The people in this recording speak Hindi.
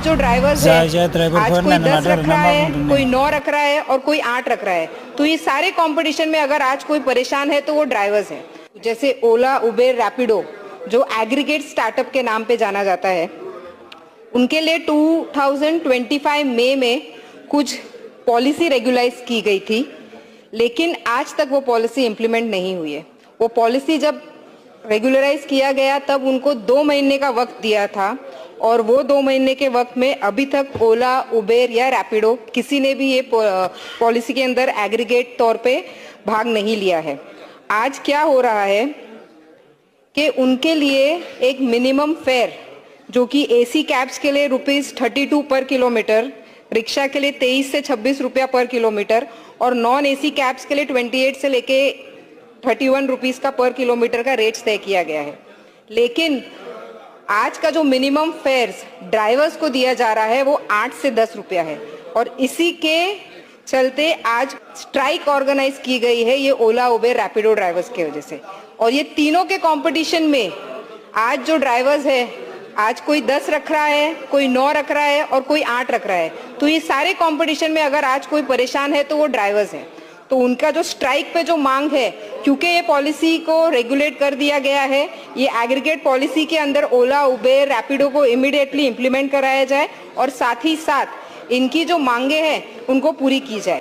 जो ड्राइवर्स है, आज कोई 10 रख रहा है, कोई 9 रख रहा है और कोई 8 रख रहा है। तो ये सारे कंपटीशन में अगर आज कोई परेशान है तो वो ड्राइवर्स है। जैसे ओला, उबेर, रैपिडो जो एग्रीगेट स्टार्टअप के नाम पे जाना जाता है, उनके लिए 2025 मई में कुछ पॉलिसी रेगुलाइज की गई थी, लेकिन आज तक वो पॉलिसी इम्प्लीमेंट नहीं हुई है। वो पॉलिसी जब रेगुलराइज किया गया तब उनको 2 महीने का वक्त दिया था और वो 2 महीने के वक्त में अभी तक ओला, उबेर या रैपिडो किसी ने भी ये पॉलिसी के अंदर एग्रीगेट तौर पे भाग नहीं लिया है। आज क्या हो रहा है कि उनके लिए एक मिनिमम फेयर जो कि एसी कैब्स के लिए ₹32 पर किलोमीटर, रिक्शा के लिए 23 से 26 रुपया पर किलोमीटर और नॉन एसी कैब्स के लिए 28 से लेके 31 रुपीस का पर किलोमीटर का रेट तय किया गया है। लेकिन आज का जो मिनिमम फेयर्स ड्राइवर्स को दिया जा रहा है वो 8 से 10 रुपया है और इसी के चलते आज स्ट्राइक ऑर्गेनाइज की गई है ये ओला, उबेर, रैपिडो ड्राइवर्स की वजह से। और ये तीनों के कंपटीशन में आज जो ड्राइवर्स है, आज कोई 10 रख रहा है, कोई 9 रख रहा है और कोई 8 रख रहा है। तो ये सारे कंपटीशन में अगर आज कोई परेशान है तो वो ड्राइवर्स हैं। तो उनका जो स्ट्राइक पे जो मांग है, क्योंकि ये पॉलिसी को रेगुलेट कर दिया गया है, ये एग्रीगेट पॉलिसी के अंदर ओला, उबेर, रैपिडो को इमीडिएटली इम्प्लीमेंट कराया जाए और साथ ही साथ इनकी जो मांगे हैं उनको पूरी की जाए।